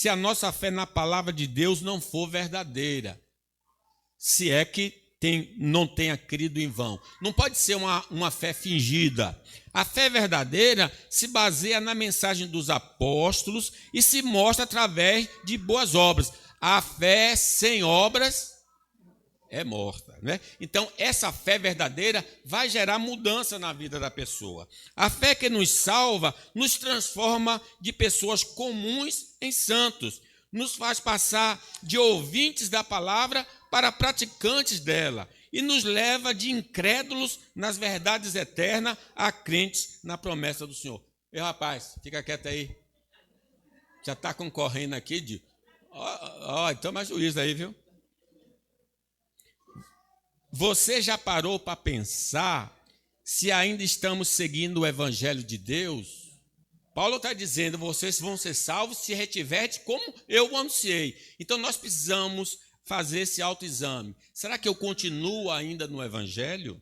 se a nossa fé na palavra de Deus não for verdadeira, se é que não tenha crido em vão. Não pode ser uma fé fingida. A fé verdadeira se baseia na mensagem dos apóstolos e se mostra através de boas obras. A fé sem obras é morta, né? Então, essa fé verdadeira vai gerar mudança na vida da pessoa. A fé que nos salva nos transforma de pessoas comuns em santos, nos faz passar de ouvintes da palavra para praticantes dela e nos leva de incrédulos nas verdades eternas a crentes na promessa do Senhor. Ei, rapaz, fica quieto aí. Já está concorrendo aqui de... toma juízo aí, viu? Você já parou para pensar se ainda estamos seguindo o Evangelho de Deus? Paulo está dizendo, vocês vão ser salvos se retiverem como eu anunciei. Então nós precisamos fazer esse autoexame. Será que eu continuo ainda no Evangelho?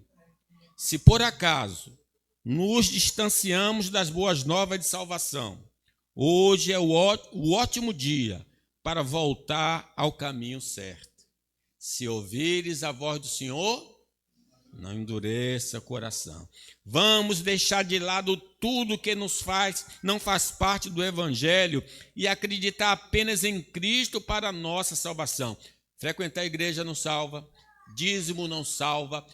Se por acaso nos distanciamos das boas novas de salvação, hoje é o ótimo dia para voltar ao caminho certo. Se ouvires a voz do Senhor, não endureça o coração. Vamos deixar de lado tudo que não faz parte do Evangelho e acreditar apenas em Cristo para a nossa salvação. Frequentar a igreja não salva, dízimo não salva,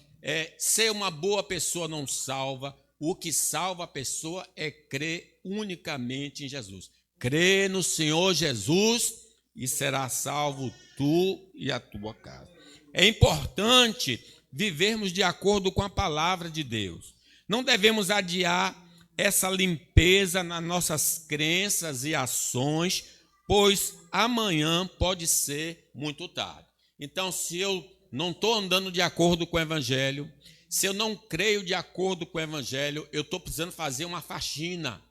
ser uma boa pessoa não salva. O que salva a pessoa é crer unicamente em Jesus. Crê no Senhor Jesus e será salvo tu e a tua casa. É importante vivermos de acordo com a palavra de Deus. Não devemos adiar essa limpeza nas nossas crenças e ações, pois amanhã pode ser muito tarde. Então, se eu não estou andando de acordo com o Evangelho, se eu não creio de acordo com o Evangelho, eu estou precisando fazer uma faxina,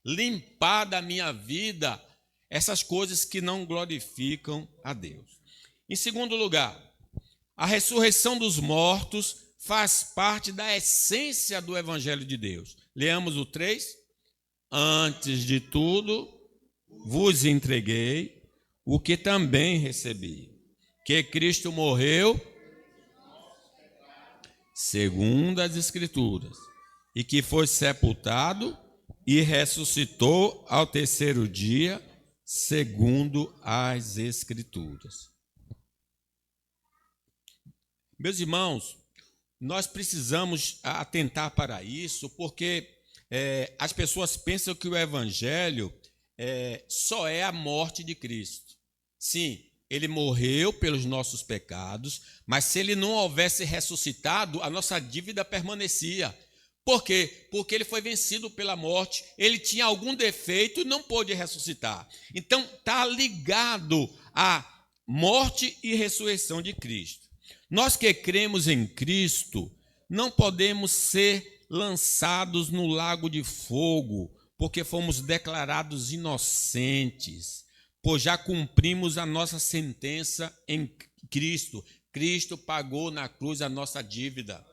limpar da minha vida essas coisas que não glorificam a Deus. Em segundo lugar, a ressurreição dos mortos faz parte da essência do Evangelho de Deus. Leamos o 3. Antes de tudo, vos entreguei o que também recebi, que Cristo morreu segundo as Escrituras, e que foi sepultado e ressuscitou ao terceiro dia, segundo as Escrituras. Meus irmãos, nós precisamos atentar para isso, porque as pessoas pensam que o Evangelho só é a morte de Cristo. Sim, ele morreu pelos nossos pecados, mas se ele não houvesse ressuscitado, a nossa dívida permanecia. Por quê? Porque ele foi vencido pela morte, ele tinha algum defeito e não pôde ressuscitar. Então, está ligado à morte e ressurreição de Cristo. Nós que cremos em Cristo, não podemos ser lançados no lago de fogo, porque fomos declarados inocentes, pois já cumprimos a nossa sentença em Cristo. Cristo pagou na cruz a nossa dívida.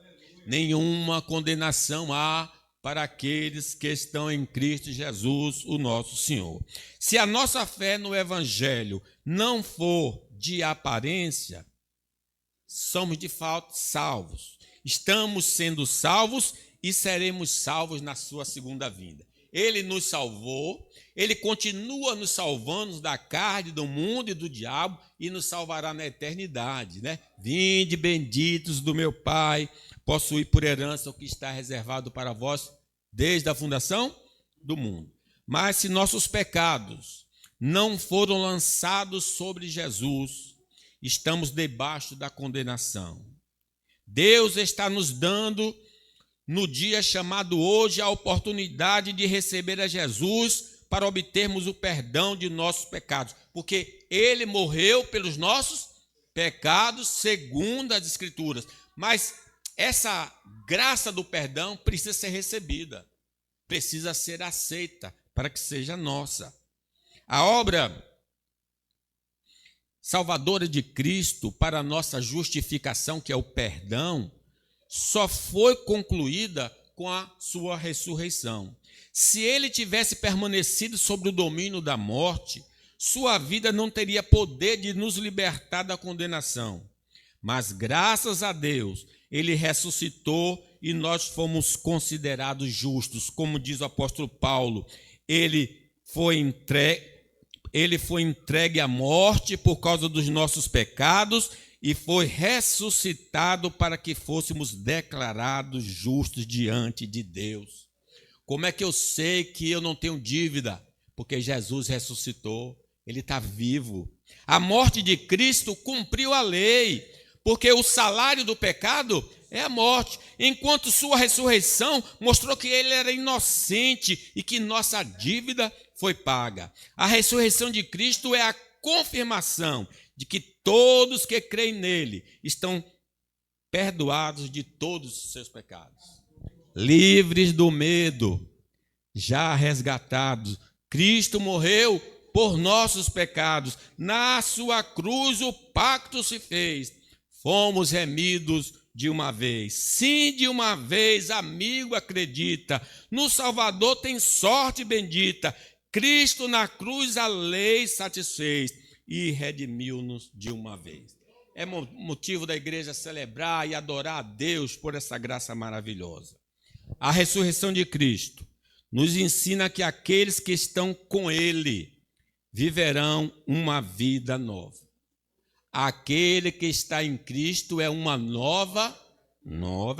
Nenhuma condenação há para aqueles que estão em Cristo Jesus, o nosso Senhor. Se a nossa fé no Evangelho não for de aparência, somos de fato salvos. Estamos sendo salvos e seremos salvos na sua segunda vinda. Ele nos salvou, ele continua nos salvando da carne, do mundo e do diabo e nos salvará na eternidade, né? Vinde, benditos do meu Pai, possuir por herança o que está reservado para vós desde a fundação do mundo. Mas se nossos pecados não foram lançados sobre Jesus, estamos debaixo da condenação. Deus está nos dando, no dia chamado hoje, a oportunidade de receber a Jesus para obtermos o perdão de nossos pecados, porque ele morreu pelos nossos pecados segundo as Escrituras. Mas essa graça do perdão precisa ser recebida, precisa ser aceita para que seja nossa. A obra salvadora de Cristo para a nossa justificação, que é o perdão, só foi concluída com a sua ressurreição. Se ele tivesse permanecido sobre o domínio da morte, sua vida não teria poder de nos libertar da condenação. Mas graças a Deus, ele ressuscitou e nós fomos considerados justos. Como diz o apóstolo Paulo, ele foi entregue à morte por causa dos nossos pecados e foi ressuscitado para que fôssemos declarados justos diante de Deus. Como é que eu sei que eu não tenho dívida? Porque Jesus ressuscitou, ele está vivo. A morte de Cristo cumpriu a lei, porque o salário do pecado é a morte, enquanto sua ressurreição mostrou que ele era inocente e que nossa dívida foi paga. A ressurreição de Cristo é a confirmação de que todos que creem nele estão perdoados de todos os seus pecados, livres do medo, já resgatados. Cristo morreu por nossos pecados. Na sua cruz o pacto se fez. Fomos remidos de uma vez. Sim, de uma vez, amigo, acredita. No Salvador tem sorte bendita. Cristo na cruz a lei satisfez e redimiu-nos de uma vez. É motivo da igreja celebrar e adorar a Deus por essa graça maravilhosa. A ressurreição de Cristo nos ensina que aqueles que estão com Ele viverão uma vida nova. Aquele que está em Cristo é uma nova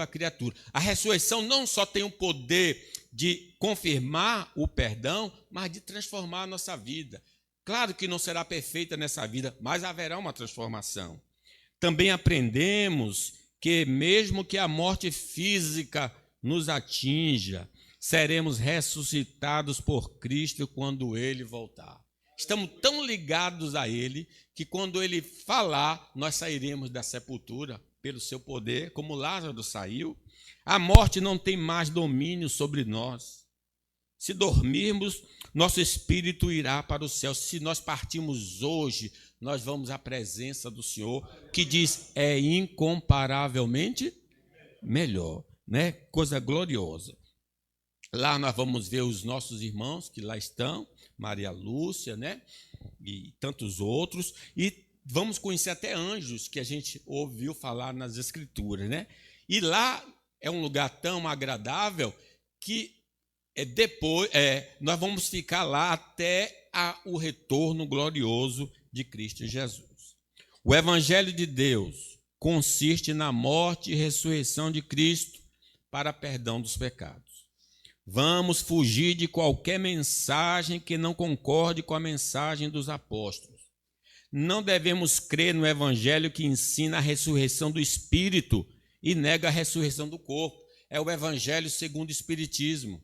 criatura. A ressurreição não só tem o poder de confirmar o perdão, mas de transformar a nossa vida. Claro que não será perfeita nessa vida, mas haverá uma transformação. Também aprendemos que mesmo que a morte física nos atinja, seremos ressuscitados por Cristo quando Ele voltar. Estamos tão ligados a Ele que quando Ele falar, nós sairemos da sepultura pelo seu poder, como Lázaro saiu. A morte não tem mais domínio sobre nós. Se dormirmos, nosso espírito irá para o céu. Se nós partirmos hoje, nós vamos à presença do Senhor, que diz, é incomparavelmente melhor, né? Coisa gloriosa. Lá nós vamos ver os nossos irmãos que lá estão, Maria Lúcia, né? E tantos outros, e vamos conhecer até anjos que a gente ouviu falar nas Escrituras, né? E lá é um lugar tão agradável que depois nós vamos ficar lá até o retorno glorioso de Cristo Jesus. O Evangelho de Deus consiste na morte e ressurreição de Cristo para perdão dos pecados. Vamos fugir de qualquer mensagem que não concorde com a mensagem dos apóstolos. Não devemos crer no Evangelho que ensina a ressurreição do Espírito e nega a ressurreição do corpo. É o Evangelho segundo o Espiritismo.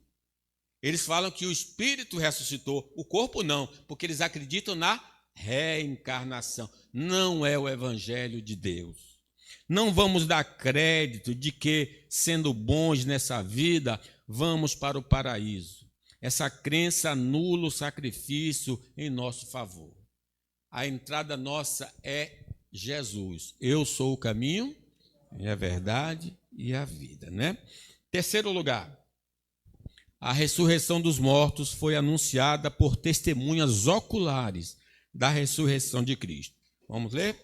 Eles falam que o Espírito ressuscitou, o corpo não, porque eles acreditam na reencarnação. Não é o Evangelho de Deus. Não vamos dar crédito de que, sendo bons nessa vida, vamos para o paraíso. Essa crença anula o sacrifício em nosso favor. A entrada nossa é Jesus. Eu sou o caminho, a verdade e a vida, né? Terceiro lugar, a ressurreição dos mortos foi anunciada por testemunhas oculares da ressurreição de Cristo. Vamos ler?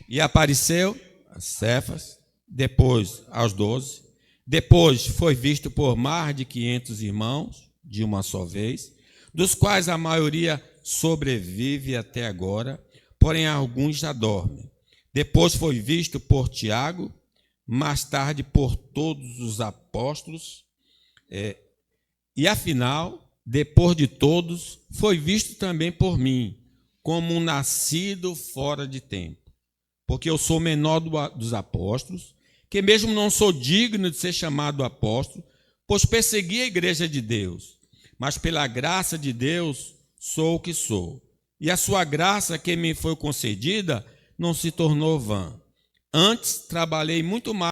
E apareceu a Cefas, depois aos 12. Depois foi visto por mais de 500 irmãos, de uma só vez, dos quais a maioria sobrevive até agora, porém alguns já dormem. Depois foi visto por Tiago, mais tarde por todos os apóstolos, e afinal, depois de todos, foi visto também por mim, como um nascido fora de tempo. Porque eu sou o menor dos apóstolos, que mesmo não sou digno de ser chamado apóstolo, pois persegui a igreja de Deus. Mas pela graça de Deus sou o que sou. E a sua graça que me foi concedida não se tornou vã. Antes trabalhei muito mais